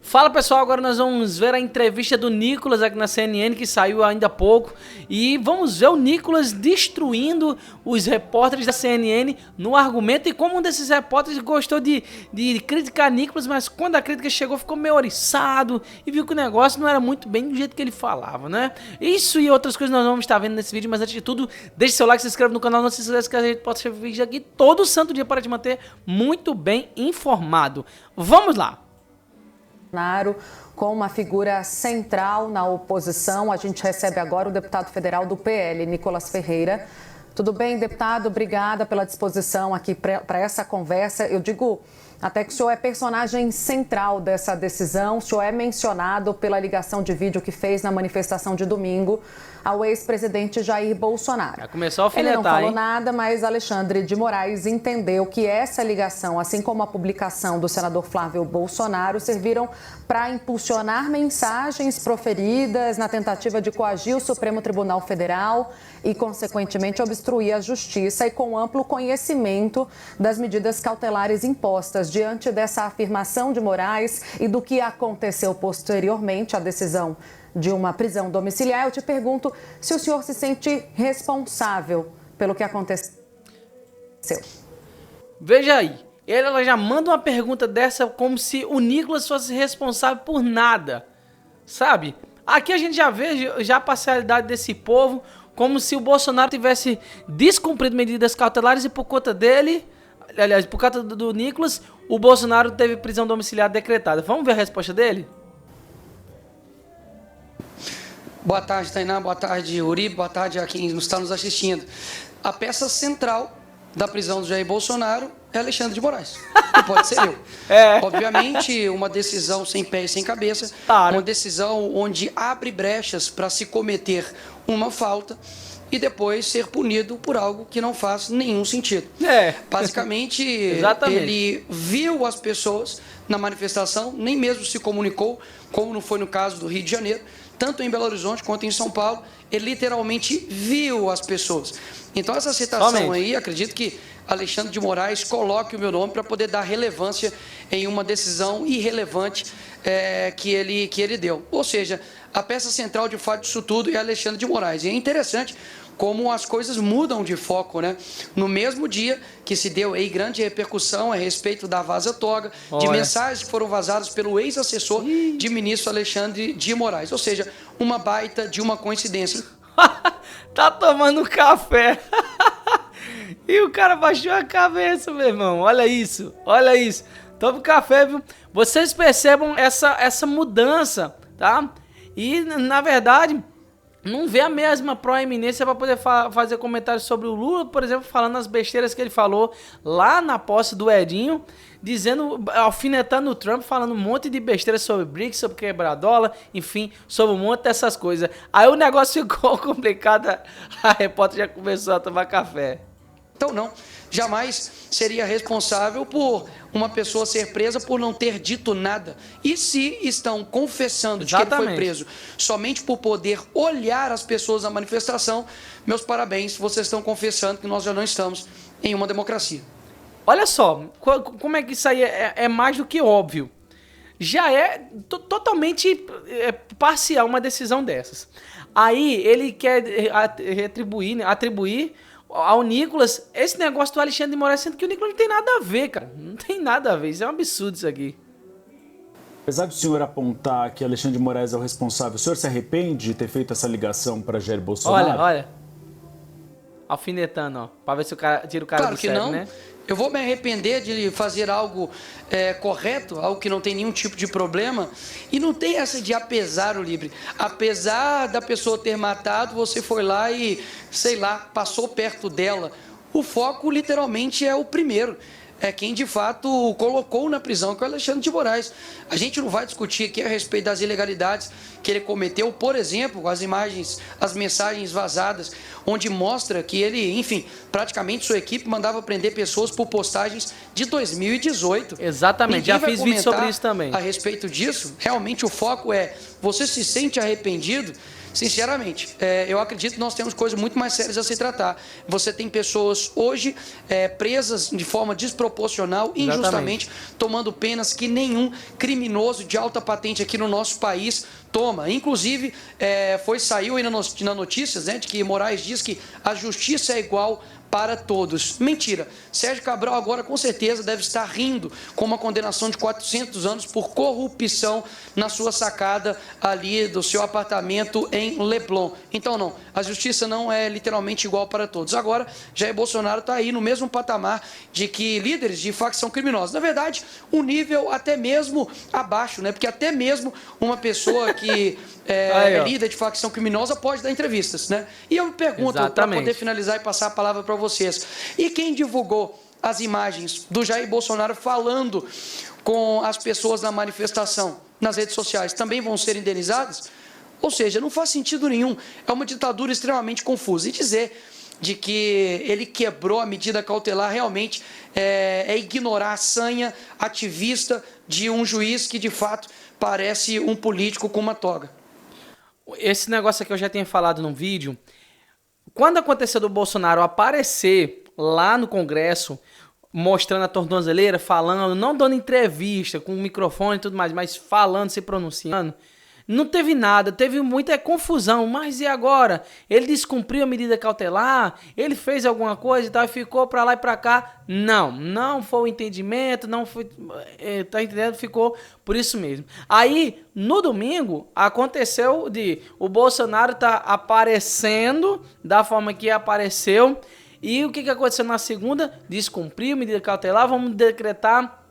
Fala pessoal, agora nós vamos ver a entrevista do Nicolas aqui na CNN, que saiu ainda há pouco, e vamos ver o Nicolas destruindo os repórteres da CNN no argumento, e como um desses repórteres gostou de criticar Nicolas, mas quando a crítica chegou ficou meio oriçado e viu que o negócio não era muito bem do jeito que ele falava, né? Isso e outras coisas nós vamos estar vendo nesse vídeo, mas antes de tudo, deixe seu like, se inscreva no canal, não se esqueça que a gente pode ser vídeo aqui todo santo dia para te manter muito bem informado. Vamos lá! Com uma figura central na oposição, a gente recebe agora o deputado federal do PL, Nicolas Ferreira. Tudo bem, deputado? Obrigada pela disposição aqui para essa conversa. Eu digo até que o senhor é personagem central dessa decisão. O senhor é mencionado pela ligação de vídeo que fez na manifestação de domingo ao ex-presidente Jair Bolsonaro. Já começou a alfinetar, ele não falou nada, mas Alexandre de Moraes entendeu que essa ligação, assim como a publicação do senador Flávio Bolsonaro, serviram para impulsionar mensagens proferidas na tentativa de coagir o Supremo Tribunal Federal e, consequentemente, obstruir a justiça, e com amplo conhecimento das medidas cautelares impostas. Diante dessa afirmação de Moraes e do que aconteceu posteriormente à decisão de uma prisão domiciliar, eu te pergunto se o senhor se sente responsável pelo que aconteceu. Veja aí, ela já manda uma pergunta dessa como se o Nicolas fosse responsável por nada, sabe? Aqui a gente já vê já a parcialidade desse povo, como se o Bolsonaro tivesse descumprido medidas cautelares e por conta dele, aliás, por conta do Nicolas, o Bolsonaro teve prisão domiciliar decretada. Vamos ver a resposta dele? Boa tarde, Tainá. Boa tarde, Uribe. Boa tarde a quem está nos assistindo. A peça central da prisão do Jair Bolsonaro é Alexandre de Moraes. Que pode ser eu. Obviamente, uma decisão sem pé e sem cabeça. Uma decisão onde abre brechas para se cometer uma falta e depois ser punido por algo que não faz nenhum sentido. Basicamente, ele viu as pessoas na manifestação, nem mesmo se comunicou, como não foi no caso do Rio de Janeiro, tanto em Belo Horizonte quanto em São Paulo, ele literalmente viu as pessoas. Então essa citação aí, acredito que Alexandre de Moraes coloque o meu nome para poder dar relevância em uma decisão irrelevante que ele deu. Ou seja, a peça central de fato disso tudo é Alexandre de Moraes. E é interessante como as coisas mudam de foco, né? No mesmo dia que se deu aí grande repercussão a respeito da vaza-toga, de mensagens que foram vazadas pelo ex-assessor de ministro Alexandre de Moraes. Ou seja, uma baita de uma coincidência. Tá tomando café. E o cara baixou a cabeça, meu irmão. Olha isso, olha isso. Tome café, viu? Vocês percebam essa mudança, tá? E, na verdade, não vê a mesma proeminência para poder fazer comentários sobre o Lula, por exemplo, falando as besteiras que ele falou lá na posse do Edinho, dizendo, alfinetando o Trump, falando um monte de besteira sobre BRICS, sobre quebrar dólar, enfim, sobre um monte dessas coisas. Aí o negócio ficou complicado, a repórter já começou a tomar café. Então não, jamais seria responsável por uma pessoa ser presa por não ter dito nada. E se estão confessando de que ele foi preso somente por poder olhar as pessoas na manifestação, meus parabéns, vocês estão confessando que nós já não estamos em uma democracia. Olha só, como é que isso aí é mais do que óbvio. Já é totalmente parcial uma decisão dessas. Aí ele quer atribuir ao Nicolas esse negócio do Alexandre de Moraes, sendo que o Nicolas não tem nada a ver, cara. Não tem nada a ver, isso é um absurdo isso aqui. Apesar do senhor apontar que Alexandre de Moraes é o responsável, o senhor se arrepende de ter feito essa ligação para Jair Bolsonaro? Olha. Alfinetando, ó. Pra ver se o cara tira o cara do sério, né? Eu vou me arrepender de fazer algo correto, algo que não tem nenhum tipo de problema. E não tem essa de apesar, Uribe. Apesar da pessoa ter matado, você foi lá e, sei lá, passou perto dela. O foco, literalmente, é o primeiro. É quem, de fato, colocou na prisão, que é o Alexandre de Moraes. A gente não vai discutir aqui a respeito das ilegalidades que ele cometeu, por exemplo, as imagens, as mensagens vazadas, onde mostra que ele, enfim, praticamente sua equipe mandava prender pessoas por postagens de 2018. Exatamente, já fiz vídeo sobre isso também. A respeito disso, realmente o foco é, você se sente arrependido Sinceramente, eu acredito que nós temos coisas muito mais sérias a se tratar. Você tem pessoas hoje presas de forma desproporcional, injustamente, tomando penas que nenhum criminoso de alta patente aqui no nosso país toma. Inclusive, saiu aí na notícias, né, de que Moraes diz que a justiça é igual para todos. Mentira. Sérgio Cabral agora com certeza deve estar rindo com uma condenação de 400 anos por corrupção na sua sacada ali do seu apartamento em Leblon. Então não, a justiça não é literalmente igual para todos. Agora, Jair Bolsonaro está aí no mesmo patamar de que líderes de facção criminosa. Na verdade, um nível até mesmo abaixo, né? Porque até mesmo uma pessoa que é líder de facção criminosa pode dar entrevistas, né? E eu me pergunto, para poder finalizar e passar a palavra para vocês, e quem divulgou as imagens do Jair Bolsonaro falando com as pessoas na manifestação nas redes sociais também vão ser indenizadas? Ou seja, não faz sentido nenhum. É uma ditadura extremamente confusa. E dizer de que ele quebrou a medida cautelar realmente é ignorar a sanha ativista de um juiz que, de fato, parece um político com uma toga. Esse negócio aqui eu já tinha falado num vídeo. Quando aconteceu do Bolsonaro aparecer lá no Congresso, mostrando a tornozeleira, falando, não dando entrevista com o microfone e tudo mais, mas falando, se pronunciando, não teve nada, teve muita confusão. Mas e agora? Ele descumpriu a medida cautelar? Ele fez alguma coisa e tal, e ficou pra lá e pra cá? Não foi o entendimento, não foi, tá entendendo? Ficou por isso mesmo. Aí, no domingo, aconteceu de o Bolsonaro tá aparecendo da forma que apareceu. E o que aconteceu na segunda? Descumpriu medida cautelar, vamos decretar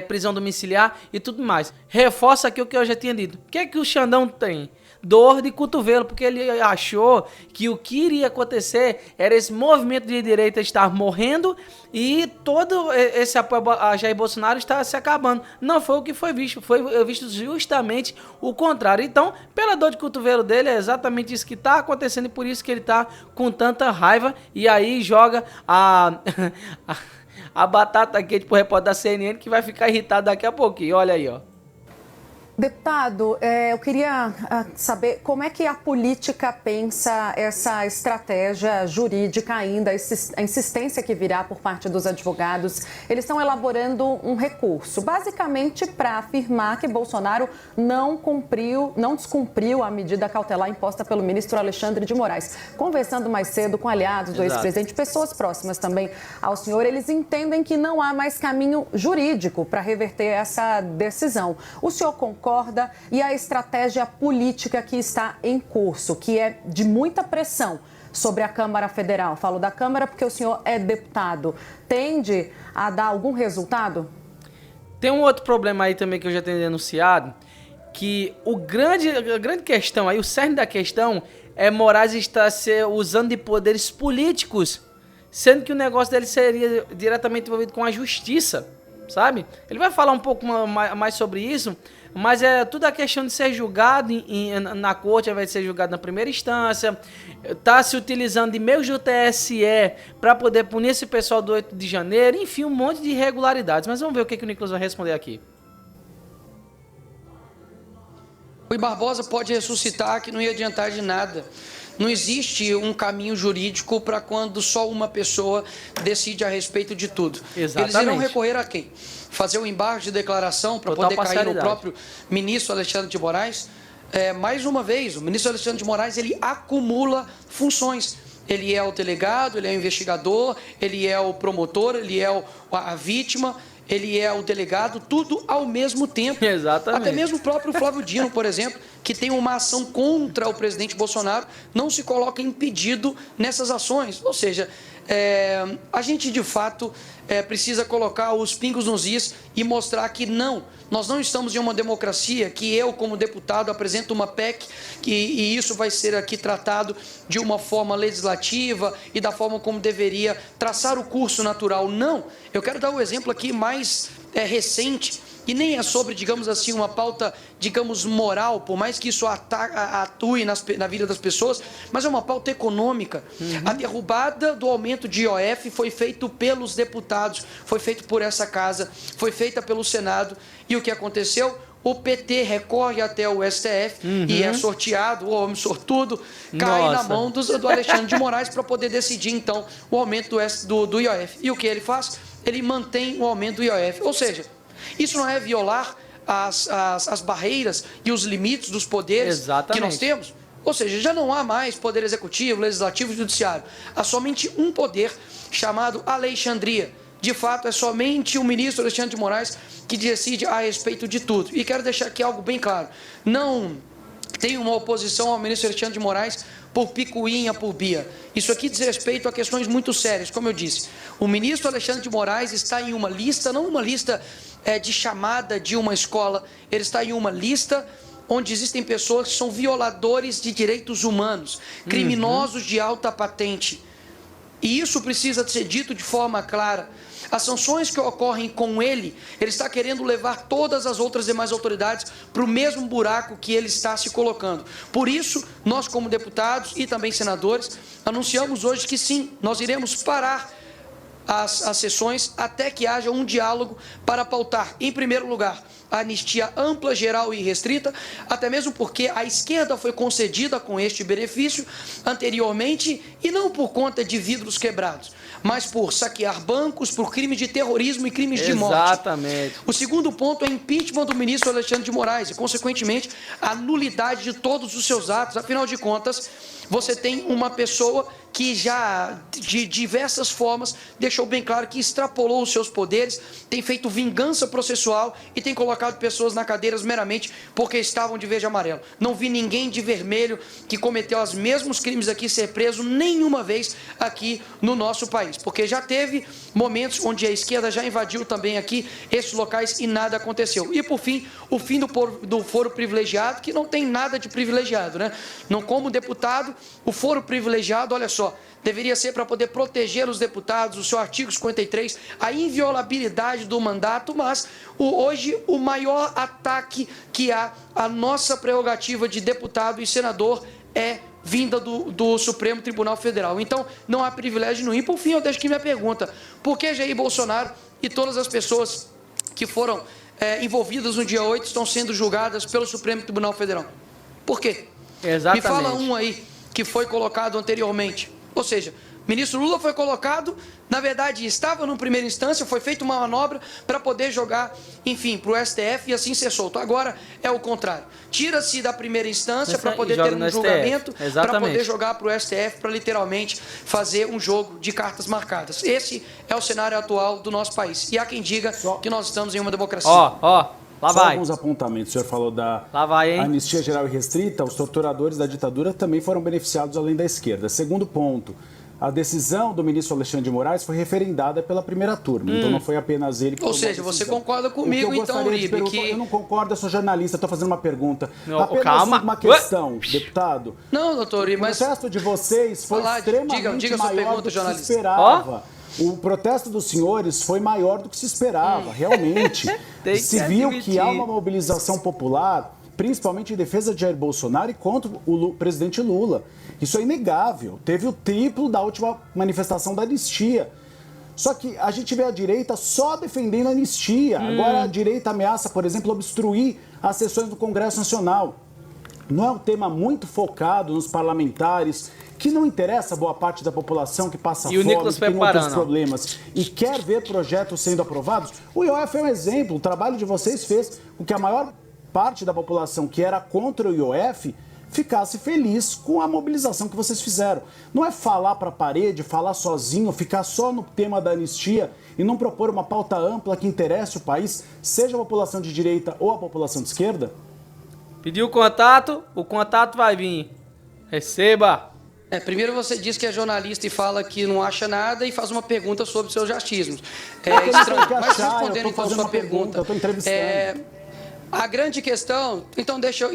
prisão domiciliar e tudo mais. Reforça aqui o que eu já tinha dito. O que é que o Xandão tem? Dor de cotovelo, porque ele achou que o que iria acontecer era esse movimento de direita estar morrendo e todo esse apoio a Jair Bolsonaro está se acabando. Não foi o que foi visto justamente o contrário. Então, pela dor de cotovelo dele, é exatamente isso que está acontecendo e por isso que ele está com tanta raiva e aí joga a batata quente pro repórter da CNN que vai ficar irritado daqui a pouquinho. Olha aí, ó. Deputado, eu queria saber como é que a política pensa essa estratégia jurídica ainda, a insistência que virá por parte dos advogados. Eles estão elaborando um recurso, basicamente para afirmar que Bolsonaro não descumpriu a medida cautelar imposta pelo ministro Alexandre de Moraes. Conversando mais cedo com aliados do ex-presidente, pessoas próximas também ao senhor, eles entendem que não há mais caminho jurídico para reverter essa decisão. O senhor concorda? E a estratégia política que está em curso, que é de muita pressão sobre a Câmara Federal. Falo da Câmara porque o senhor é deputado. Tende a dar algum resultado? Tem um outro problema aí também que eu já tenho denunciado, que a grande questão aí, o cerne da questão é Moraes estar usando de poderes políticos, sendo que o negócio dele seria diretamente envolvido com a justiça, sabe? Ele vai falar um pouco mais sobre isso, mas é tudo a questão de ser julgado na corte, ao invés de ser julgado na primeira instância, tá se utilizando de meios do TSE para poder punir esse pessoal do 8 de janeiro, enfim, um monte de irregularidades. Mas vamos ver o que o Nicolas vai responder aqui. Rui Barbosa pode ressuscitar que não ia adiantar de nada. Não existe um caminho jurídico para quando só uma pessoa decide a respeito de tudo. Exatamente. Eles irão recorrer a quem? Fazer um embargo de declaração para poder cair no próprio ministro Alexandre de Moraes? Mais uma vez, o ministro Alexandre de Moraes, ele acumula funções. Ele é o delegado, ele é o investigador, ele é o promotor, ele é a vítima, ele é o delegado, tudo ao mesmo tempo. Exatamente. Até mesmo o próprio Flávio Dino, por exemplo, que tem uma ação contra o presidente Bolsonaro, não se coloca impedido nessas ações. Ou seja, a gente de fato precisa colocar os pingos nos is e mostrar que nós não estamos em uma democracia, que eu como deputado apresento uma PEC e isso vai ser aqui tratado de uma forma legislativa e da forma como deveria traçar o curso natural. Não, eu quero dar um exemplo aqui mais recente, e nem é sobre, digamos assim, uma pauta, digamos, moral, por mais que isso atue na vida das pessoas, mas é uma pauta econômica. A derrubada do aumento de IOF foi feito pelos deputados, foi feito por essa casa, foi feita pelo Senado, e o que aconteceu? o PT recorre até o STF e é sorteado, o homem sortudo cai na mão do Alexandre de Moraes para poder decidir, então, o aumento do IOF. E o que ele faz? Ele mantém o aumento do IOF. Ou seja, isso não é violar as barreiras e os limites dos poderes que nós temos? Ou seja, já não há mais poder executivo, legislativo e judiciário. Há somente um poder chamado Alexandria. De fato, é somente o ministro Alexandre de Moraes que decide a respeito de tudo. E quero deixar aqui algo bem claro. Não tem uma oposição ao ministro Alexandre de Moraes por picuinha, por bia. Isso aqui diz respeito a questões muito sérias, como eu disse. O ministro Alexandre de Moraes está em uma lista, não uma lista de chamada de uma escola, ele está em uma lista onde existem pessoas que são violadores de direitos humanos, criminosos de alta patente. E isso precisa ser dito de forma clara. As sanções que ocorrem com ele está querendo levar todas as outras demais autoridades para o mesmo buraco que ele está se colocando. Por isso, nós como deputados e também senadores, anunciamos hoje que sim, nós iremos parar as sessões até que haja um diálogo para pautar, em primeiro lugar, a anistia ampla, geral e restrita, até mesmo porque a esquerda foi concedida com este benefício anteriormente e não por conta de vidros quebrados, mas por saquear bancos, por crimes de terrorismo e crimes de morte. Exatamente. O segundo ponto é impeachment do ministro Alexandre de Moraes e, consequentemente, a nulidade de todos os seus atos. Afinal de contas, você tem uma pessoa que já, de diversas formas, deixou bem claro que extrapolou os seus poderes, tem feito vingança processual e tem colocado pessoas na cadeira meramente porque estavam de verde e amarelo. Não vi ninguém de vermelho que cometeu os mesmos crimes aqui ser preso nenhuma vez aqui no nosso país, porque já teve momentos onde a esquerda já invadiu também aqui esses locais e nada aconteceu. E, por fim, o fim do foro privilegiado, que não tem nada de privilegiado, né? Não, como deputado, o foro privilegiado, olha só, deveria ser para poder proteger os deputados, o seu artigo 53, a inviolabilidade do mandato, mas hoje o maior ataque que há à nossa prerrogativa de deputado e senador é vinda do Supremo Tribunal Federal. Então, não há privilégio nenhum. E, por fim, eu deixo aqui minha pergunta. Por que Jair Bolsonaro e todas as pessoas que foram envolvidas no dia 8 estão sendo julgadas pelo Supremo Tribunal Federal? Por quê? Exatamente. Me fala um aí que foi colocado anteriormente. Ou seja, o ministro Lula foi colocado, na verdade, estava na primeira instância, foi feita uma manobra para poder jogar, enfim, para o STF e assim ser solto. Agora é o contrário. Tira-se da primeira instância para poder ter um julgamento, para poder jogar para o STF, para literalmente fazer um jogo de cartas marcadas. Esse é o cenário atual do nosso país. E há quem diga que nós estamos em uma democracia. Lá Só vai. alguns apontamentos. O senhor falou da hein? anistia geral e restrita. Os torturadores da ditadura também foram beneficiados além da esquerda. Segundo ponto, a decisão do ministro Alexandre de Moraes foi referendada pela primeira turma. Então não foi apenas ele que tomou a decisão. Ou seja, você concorda comigo, então, Uribe? Eu não concordo, eu sou jornalista, estou fazendo uma pergunta. Calma. Uma questão, deputado. Não, doutor Uribe, mas... O protesto de vocês foi extremamente diga maior pergunta, do que jornalista. se esperava. O protesto dos senhores foi maior do que se esperava, realmente. Se viu que há uma mobilização popular, principalmente em defesa de Jair Bolsonaro e contra o presidente Lula. Isso é inegável. Teve o triplo da última manifestação da anistia. Só que a gente vê a direita só defendendo a anistia. Agora a direita ameaça, por exemplo, obstruir as sessões do Congresso Nacional. Não é um tema muito focado nos parlamentares, que não interessa a boa parte da população que passa fome, que tem outros problemas e quer ver projetos sendo aprovados? O IOF é um exemplo. O trabalho de vocês fez com que a maior parte da população que era contra o IOF ficasse feliz com a mobilização que vocês fizeram. Não é falar para a parede, falar sozinho, ficar só no tema da anistia e não propor uma pauta ampla que interesse o país, seja a população de direita ou a população de esquerda? Pediu o contato vai vir. Receba. Primeiro você diz que é jornalista e fala que não acha nada e faz uma pergunta sobre seus achismos. Estranho. Mas respondendo então a sua pergunta, eu estou entrevistando. A grande questão, então deixa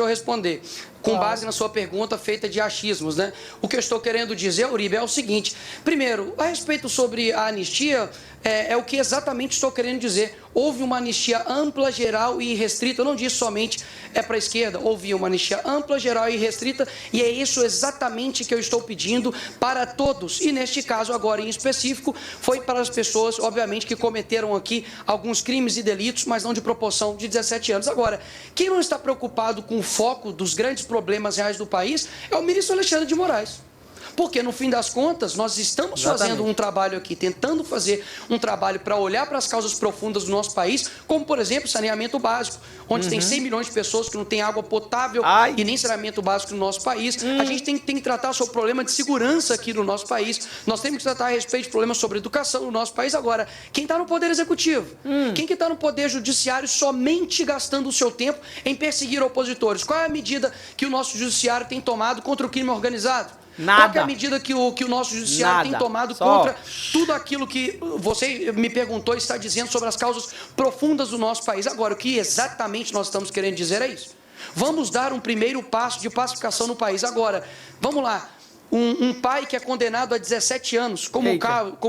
eu responder, com base na sua pergunta feita de achismos, né? O que eu estou querendo dizer, Uribe, é o seguinte. Primeiro, a respeito sobre a anistia, é o que exatamente estou querendo dizer. Houve uma anistia ampla, geral e restrita. Eu não disse somente para a esquerda. Houve uma anistia ampla, geral e restrita. E é isso exatamente que eu estou pedindo para todos. E neste caso, agora em específico, foi para as pessoas, obviamente, que cometeram aqui alguns crimes e delitos, mas não de proporção de 17 17 anos. Agora, quem não está preocupado com o foco dos grandes problemas reais do país é o ministro Alexandre de Moraes. Porque, no fim das contas, nós estamos fazendo um trabalho aqui, tentando fazer um trabalho para olhar para as causas profundas do nosso país, como, por exemplo, saneamento básico, onde tem 100 milhões de pessoas que não têm água potável e nem saneamento básico no nosso país. A gente tem que tratar sobre o problema de segurança aqui no nosso país. Nós temos que tratar a respeito de problemas sobre educação no nosso país. Agora, quem está no Poder Executivo? Quem que está no Poder Judiciário somente gastando o seu tempo em perseguir opositores? Qual é a medida que o nosso Judiciário tem tomado contra o crime organizado? Nada. Qual é a medida que o nosso judiciário tem tomado contra tudo aquilo que você me perguntou e está dizendo sobre as causas profundas do nosso país? Agora, o que exatamente nós estamos querendo dizer é isso. Vamos dar um primeiro passo de pacificação no país. Agora, vamos lá. Um pai que é condenado a 17 anos, como o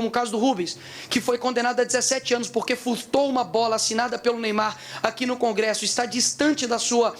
caso do Rubens, que foi condenado a 17 anos porque furtou uma bola assinada pelo Neymar aqui no Congresso, está distante da sua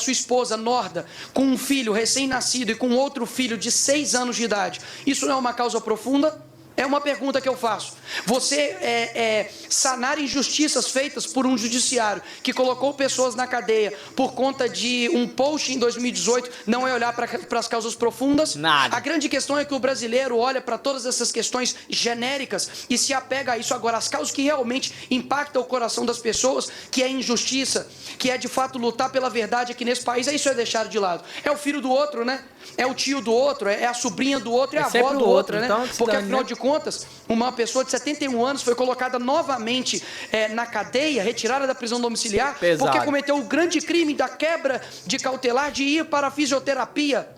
esposa, Norda, com um filho recém-nascido e com outro filho de 6 anos de idade. Isso não é uma causa profunda? É uma pergunta que eu faço. Você sanar injustiças feitas por um judiciário que colocou pessoas na cadeia por conta de um post em 2018 não é olhar para as causas profundas? Nada. A grande questão é que o brasileiro olha para todas essas questões genéricas e se apega a isso. Agora, as causas que realmente impactam o coração das pessoas, que é injustiça, que é de fato lutar pela verdade aqui nesse país, isso é deixado de lado. É o filho do outro, né? É o tio do outro, é a sobrinha do outro, é a avó do outro, né? Então, porque afinal de contas, uma pessoa de 71 anos foi colocada novamente na cadeia, retirada da prisão domiciliar, porque cometeu o grande crime da quebra de cautelar de ir para a fisioterapia.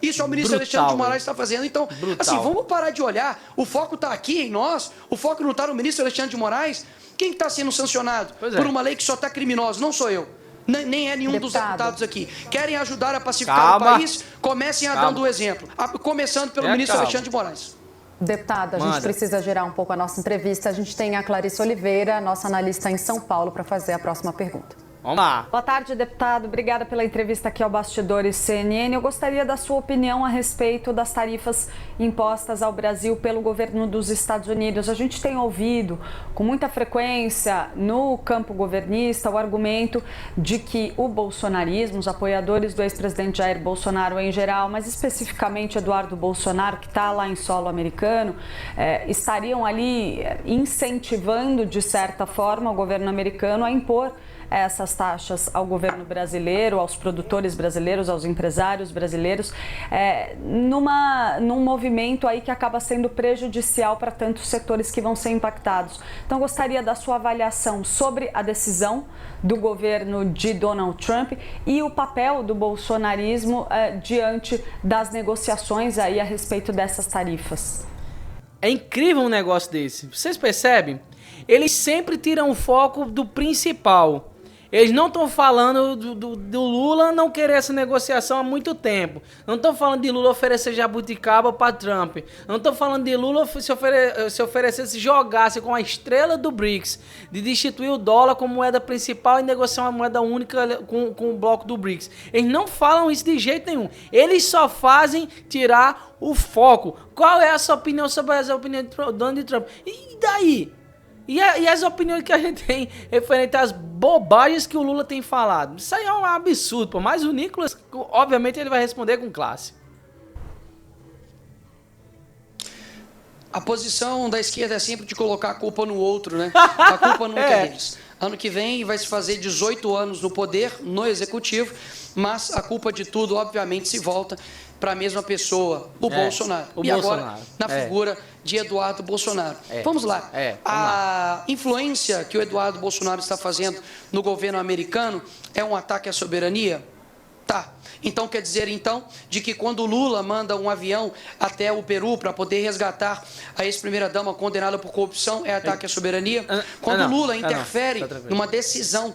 Isso é o ministro Alexandre de Moraes está fazendo. Então, assim, vamos parar de olhar. O foco está aqui em nós, o foco não está no ministro Alexandre de Moraes. Quem está sendo sancionado por uma lei que só está criminosa? Não sou eu. Nem é nenhum dos deputados aqui. Querem ajudar a pacificar o país? Comecem a dando o exemplo. Começando pelo ministro Alexandre de Moraes. Deputada, a gente precisa gerar um pouco a nossa entrevista. A gente tem a Clarice Oliveira, nossa analista em São Paulo, para fazer a próxima pergunta. Vamos lá. Boa tarde, deputado. Obrigada pela entrevista aqui ao Bastidores CNN. Eu gostaria da sua opinião a respeito das tarifas impostas ao Brasil pelo governo dos Estados Unidos. A gente tem ouvido com muita frequência no campo governista o argumento de que o bolsonarismo, os apoiadores do ex-presidente Jair Bolsonaro em geral, mas especificamente Eduardo Bolsonaro, que está lá em solo americano, estariam ali incentivando, de certa forma, o governo americano a impor essas taxas ao governo brasileiro, aos produtores brasileiros, aos empresários brasileiros, num movimento aí que acaba sendo prejudicial para tantos setores que vão ser impactados. Então, gostaria da sua avaliação sobre a decisão do governo de Donald Trump e o papel do bolsonarismo diante das negociações aí a respeito dessas tarifas. É incrível um negócio desse. Vocês percebem? Eles sempre tiram o foco do principal. Eles não estão falando do Lula não querer essa negociação há muito tempo. Não estão falando de Lula oferecer jabuticaba para Trump. Não estão falando de Lula se oferecesse, jogasse com a estrela do BRICS, de destituir o dólar como moeda principal e negociar uma moeda única com o bloco do BRICS. Eles não falam isso de jeito nenhum. Eles só fazem tirar o foco. Qual é a sua opinião sobre essa opinião de Donald Trump? E daí? E as opiniões que a gente tem referente às bobagens que o Lula tem falado? Isso aí é um absurdo, pô. Mas o Nicolas, obviamente, ele vai responder com classe. A posição da esquerda é sempre de colocar a culpa no outro, né? A culpa nunca é deles. Ano que vem vai se fazer 18 anos no poder, no executivo, mas a culpa de tudo, obviamente, se volta para a mesma pessoa, o Bolsonaro. Agora, na figura de Eduardo Bolsonaro. Vamos lá. A influência que o Eduardo Bolsonaro está fazendo no governo americano é um ataque à soberania? Tá. Então quer dizer, de que quando o Lula manda um avião até o Peru para poder resgatar a ex-primeira-dama condenada por corrupção, é ataque à soberania? Quando o Lula interfere numa decisão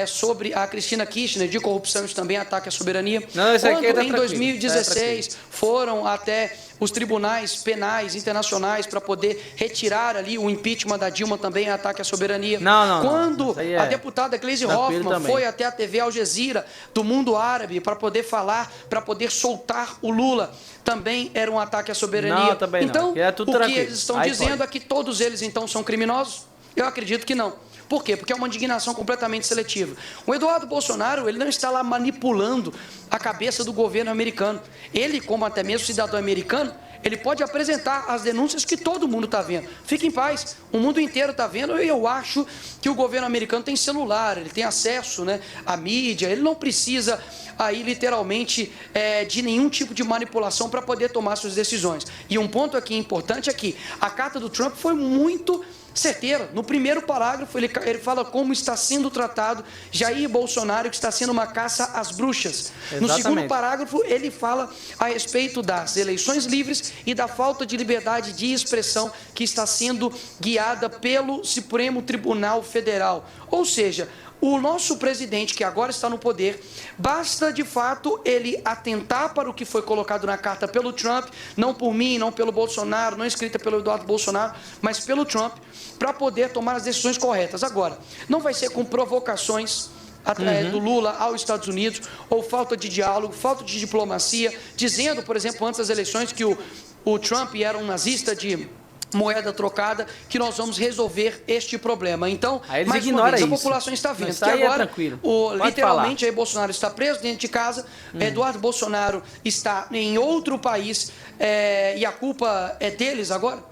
sobre a Cristina Kirchner de corrupção, isso também é ataque à soberania? Quando em 2016 foram até os tribunais penais internacionais para poder retirar ali o impeachment da Dilma, também é ataque à soberania? Quando a deputada Gleisi Hoffmann foi até a TV Al Jazeera do mundo árabe para poder falar, para poder soltar o Lula, também era um ataque à soberania? Então, o que eles estão dizendo é que todos eles, então, são criminosos? Eu acredito que não. Por quê? Porque é uma indignação completamente seletiva. O Eduardo Bolsonaro, ele não está lá manipulando a cabeça do governo americano. Ele, como até mesmo cidadão americano, ele pode apresentar as denúncias que todo mundo está vendo. Fique em paz, o mundo inteiro está vendo, e eu acho que o governo americano tem celular, ele tem acesso, né, à mídia, ele não precisa aí literalmente de nenhum tipo de manipulação para poder tomar suas decisões. E um ponto aqui importante é que a carta do Trump foi muito certeira. No primeiro parágrafo, ele fala como está sendo tratado Jair Bolsonaro, que está sendo uma caça às bruxas. Exatamente. No segundo parágrafo, ele fala a respeito das eleições livres e da falta de liberdade de expressão que está sendo guiada pelo Supremo Tribunal Federal. Ou seja, o nosso presidente, que agora está no poder, basta de fato ele atentar para o que foi colocado na carta pelo Trump, não por mim, não pelo Bolsonaro, não escrita pelo Eduardo Bolsonaro, mas pelo Trump, para poder tomar as decisões corretas. Agora, não vai ser com provocações do Lula aos Estados Unidos, ou falta de diálogo, falta de diplomacia, dizendo, por exemplo, antes das eleições que o Trump era um nazista de moeda trocada, que nós vamos resolver este problema. Então, mais uma vez, a população está vendo que agora, literalmente, Jair Bolsonaro está preso dentro de casa, Eduardo Bolsonaro está em outro país, e a culpa é deles agora?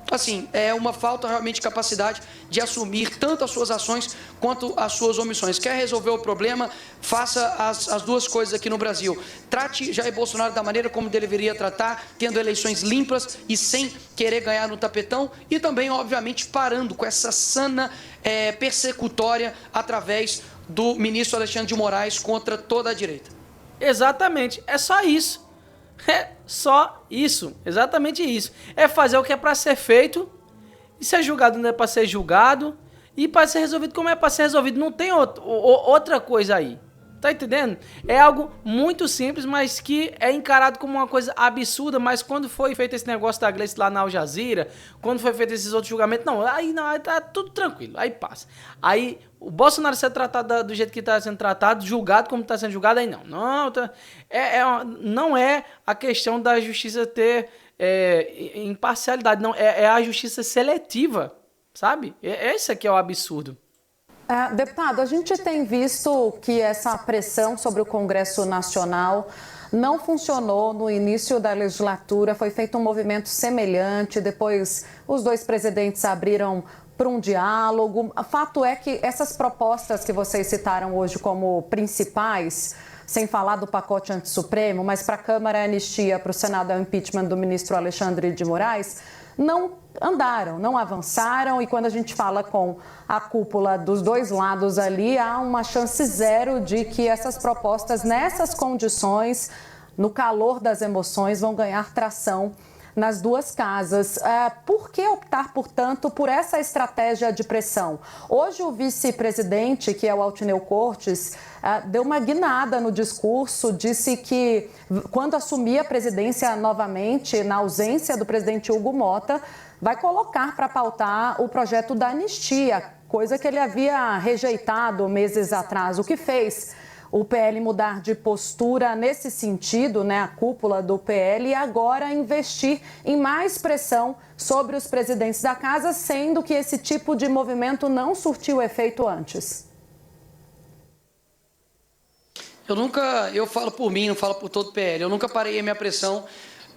Assim, é uma falta realmente de capacidade de assumir tanto as suas ações quanto as suas omissões. Quer resolver o problema? Faça as duas coisas aqui no Brasil. Trate Jair Bolsonaro da maneira como deveria tratar, tendo eleições limpas e sem querer ganhar no tapetão, e também, obviamente, parando com essa sana persecutória através do ministro Alexandre de Moraes contra toda a direita. Exatamente, é só isso. É só isso, exatamente isso. É fazer o que é para ser feito, e ser julgado não é para ser julgado, e para ser resolvido como é para ser resolvido. Não tem outra coisa aí. Tá entendendo? É algo muito simples, mas que é encarado como uma coisa absurda. Mas quando foi feito esse negócio da Gleice lá na Al Jazeera, quando foi feito esses outros julgamentos, aí tá tudo tranquilo, aí passa. Aí o Bolsonaro ser tratado do jeito que está sendo tratado, julgado como está sendo julgado, aí não. Não é a questão da justiça ter imparcialidade, não. É a justiça seletiva, sabe? Esse aqui é o absurdo. Deputado, a gente tem visto que essa pressão sobre o Congresso Nacional não funcionou no início da legislatura, foi feito um movimento semelhante, depois os dois presidentes abriram para um diálogo. O fato é que essas propostas que vocês citaram hoje como principais, sem falar do pacote antissupremo, mas para a Câmara é anistia, para o Senado é o impeachment do ministro Alexandre de Moraes, não andaram, não avançaram, e quando a gente fala com a cúpula dos dois lados ali, há uma chance zero de que essas propostas, nessas condições, no calor das emoções, vão ganhar tração nas duas casas. Por que optar, portanto, por essa estratégia de pressão? Hoje o vice-presidente, que é o Altineu Cortes, deu uma guinada no discurso, disse que quando assumir a presidência novamente, na ausência do presidente Hugo Mota, vai colocar para pautar o projeto da anistia, coisa que ele havia rejeitado meses atrás. O que fez o PL mudar de postura nesse sentido, né, a cúpula do PL, e agora investir em mais pressão sobre os presidentes da casa, sendo que esse tipo de movimento não surtiu efeito antes? Eu falo por mim, não falo por todo o PL, eu nunca parei a minha pressão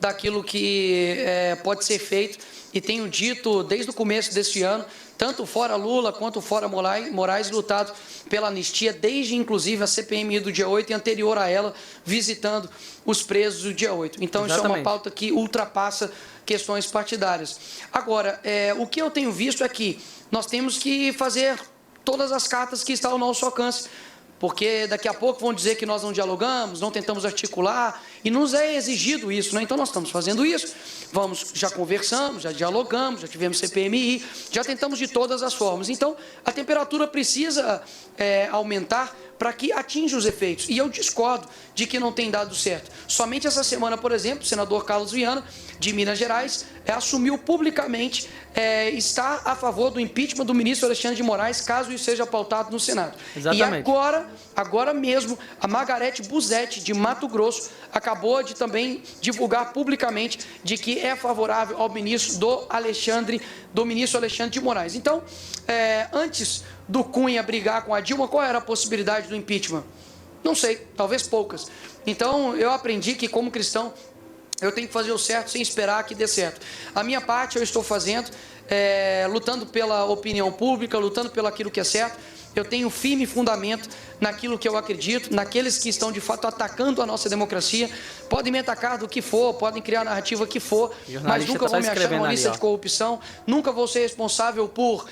daquilo que pode ser feito, e tenho dito desde o começo deste ano, tanto fora Lula quanto fora Moraes, lutado pela anistia, desde inclusive a CPMI do dia 8 e anterior a ela, visitando os presos do dia 8. Então, Exatamente. Isso é uma pauta que ultrapassa questões partidárias. Agora, o que eu tenho visto é que nós temos que fazer todas as cartas que estão ao nosso alcance, porque daqui a pouco vão dizer que nós não dialogamos, não tentamos articular, e nos é exigido isso, né? Então nós estamos fazendo isso, já conversamos, já dialogamos, já tivemos CPMI, já tentamos de todas as formas. Então a temperatura precisa aumentar para que atinja os efeitos. E eu discordo de que não tem dado certo. Somente essa semana, por exemplo, o senador Carlos Viana, de Minas Gerais, assumiu publicamente estar a favor do impeachment do ministro Alexandre de Moraes, caso isso seja pautado no Senado. Exatamente. E agora mesmo, a Margarete Busetti, de Mato Grosso, acabou de também divulgar publicamente de que é favorável ao ministro do ministro Alexandre de Moraes. Então, antes do Cunha brigar com a Dilma, qual era a possibilidade do impeachment? Não sei, talvez poucas. Então, eu aprendi que, como cristão, eu tenho que fazer o certo sem esperar que dê certo. A minha parte eu estou fazendo, lutando pela opinião pública, lutando pelo aquilo que é certo. Eu tenho firme fundamento naquilo que eu acredito, naqueles que estão de fato atacando a nossa democracia. Podem me atacar do que for, podem criar a narrativa que for, mas nunca vão me achar numa lista de corrupção, nunca vou ser responsável por,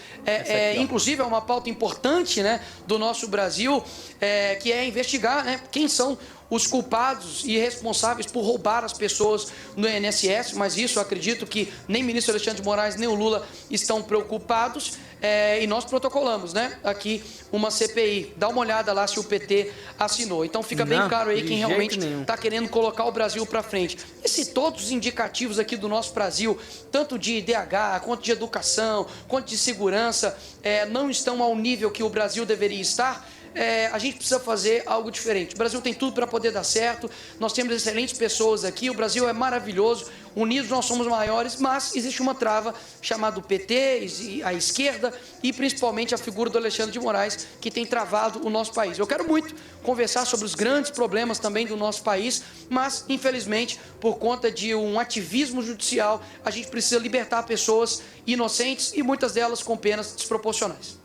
inclusive é uma pauta importante, né, do nosso Brasil, que é investigar, né, quem são os culpados e responsáveis por roubar as pessoas no INSS, mas isso eu acredito que nem o ministro Alexandre de Moraes, nem o Lula estão preocupados, e nós protocolamos, né, aqui uma CPI. Dá uma olhada lá se o PT assinou. Então fica bem claro aí quem realmente está querendo colocar o Brasil para frente. E se todos os indicativos aqui do nosso Brasil, tanto de IDH, quanto de educação, quanto de segurança, não estão ao nível que o Brasil deveria estar, a gente precisa fazer algo diferente. O Brasil tem tudo para poder dar certo, nós temos excelentes pessoas aqui, o Brasil é maravilhoso, unidos nós somos maiores, mas existe uma trava chamada PT, a esquerda e principalmente a figura do Alexandre de Moraes, que tem travado o nosso país. Eu quero muito conversar sobre os grandes problemas também do nosso país, mas infelizmente, por conta de um ativismo judicial, a gente precisa libertar pessoas inocentes e muitas delas com penas desproporcionais.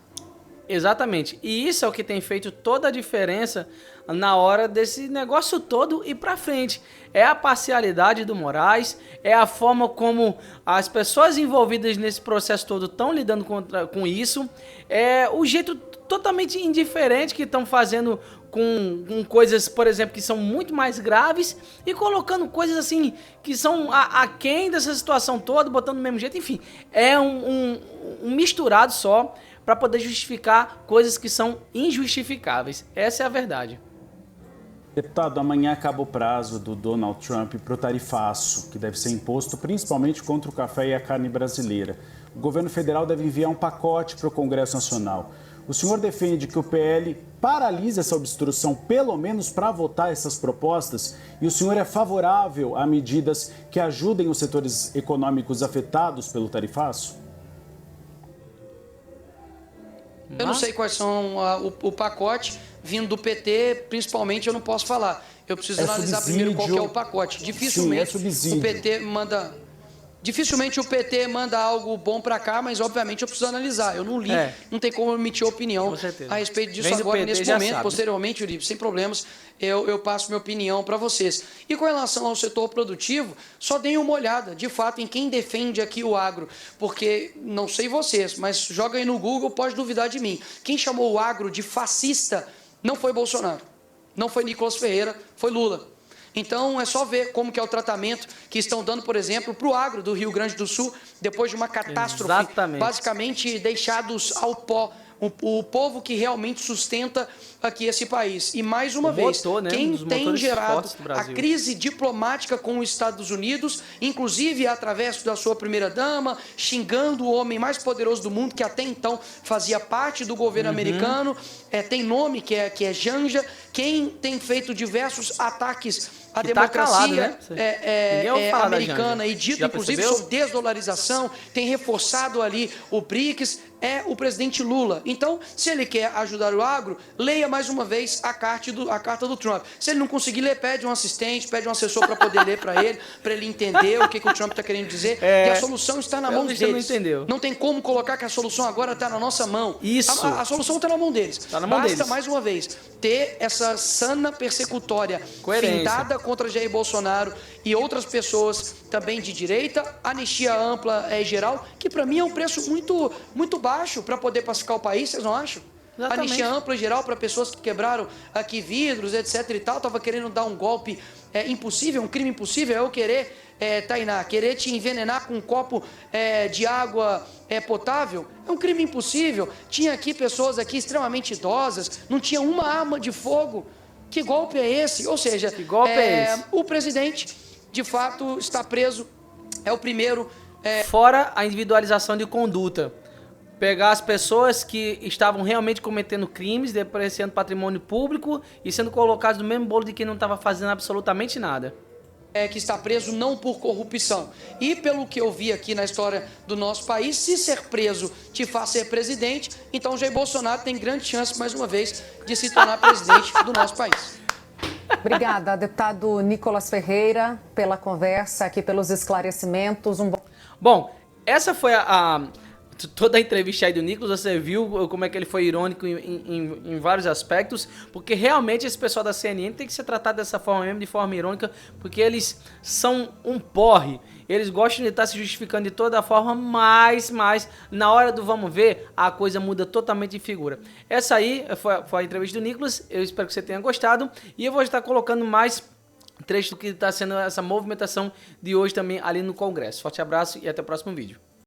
Exatamente. E isso é o que tem feito toda a diferença na hora desse negócio todo ir pra frente. É a parcialidade do Moraes, é a forma como as pessoas envolvidas nesse processo todo estão lidando com isso, é o jeito totalmente indiferente que estão fazendo com coisas, por exemplo, que são muito mais graves e colocando coisas assim que são aquém dessa situação toda, botando do mesmo jeito. Enfim, é um misturado só para poder justificar coisas que são injustificáveis. Essa é a verdade. Deputado, amanhã acaba o prazo do Donald Trump para o tarifaço, que deve ser imposto principalmente contra o café e a carne brasileira. O governo federal deve enviar um pacote para o Congresso Nacional. O senhor defende que o PL paralise essa obstrução, pelo menos para votar essas propostas? E o senhor é favorável a medidas que ajudem os setores econômicos afetados pelo tarifaço? Eu não sei quais são o pacote vindo do PT, principalmente eu não posso falar. Eu preciso analisar primeiro qual que é o pacote. Dificilmente o PT manda... Dificilmente o PT manda algo bom para cá, mas obviamente eu preciso analisar. Eu não li, não tem como emitir opinião a respeito disso agora, nesse momento. Posteriormente, Uribe, sem problemas, eu passo minha opinião para vocês. E com relação ao setor produtivo, só deem uma olhada, de fato, em quem defende aqui o agro. Porque, não sei vocês, mas joga aí no Google, pode duvidar de mim. Quem chamou o agro de fascista não foi Bolsonaro, não foi Nicolas Ferreira, foi Lula. Então, é só ver como que é o tratamento que estão dando, por exemplo, para o agro do Rio Grande do Sul, depois de uma catástrofe, basicamente deixados ao pó. O povo que realmente sustenta aqui esse país. E, mais uma vez, quem tem gerado a crise diplomática com os Estados Unidos, inclusive através da sua primeira-dama, xingando o homem mais poderoso do mundo, que até então fazia parte do governo americano, tem nome que é Janja, quem tem feito diversos ataques à democracia americana e dito, inclusive, sobre desdolarização, tem reforçado ali o BRICS, é o presidente Lula. Então, se ele quer ajudar o agro, leia mais uma vez a carta do Trump. Se ele não conseguir ler, pede um assistente, pede um assessor para poder ler para ele entender o que o Trump está querendo dizer. E a solução está na mão deles. Não tem como colocar que a solução agora está na nossa mão. Isso. A solução está na mão deles. Tá na mão Basta, deles, mais uma vez, ter essa sana persecutória findada contra Jair Bolsonaro e outras pessoas também de direita, anistia ampla e geral, que para mim é um preço muito baixo para poder pacificar o país, vocês não acham? Exatamente. Anistia ampla e geral para pessoas que quebraram aqui vidros, etc e tal, estava querendo dar um golpe impossível, um crime impossível, eu querer, Tainá, querer te envenenar com um copo de água potável, é um crime impossível. Tinha aqui pessoas aqui extremamente idosas, não tinha uma arma de fogo. Que golpe é esse? Ou seja, o presidente, de fato, está preso, é o primeiro... Fora a individualização de conduta. Pegar as pessoas que estavam realmente cometendo crimes, depreciando patrimônio público e sendo colocados no mesmo bolo de quem não estava fazendo absolutamente nada. que está preso não por corrupção. E pelo que eu vi aqui na história do nosso país, se ser preso te faz ser presidente, então Jair Bolsonaro tem grande chance, mais uma vez, de se tornar presidente do nosso país. Obrigada, deputado Nicolas Ferreira, pela conversa aqui, pelos esclarecimentos. Bom, essa foi toda a entrevista aí do Nicolas. Você viu como é que ele foi irônico em vários aspectos, porque realmente esse pessoal da CNN tem que ser tratado dessa forma mesmo, de forma irônica, porque eles são um porre. Eles gostam de estar se justificando de toda forma, mas na hora do vamos ver, a coisa muda totalmente de figura. Essa aí foi a entrevista do Nicolas. Eu espero que você tenha gostado, e eu vou estar colocando mais trecho do que está sendo essa movimentação de hoje também ali no Congresso. Forte abraço e até o próximo vídeo.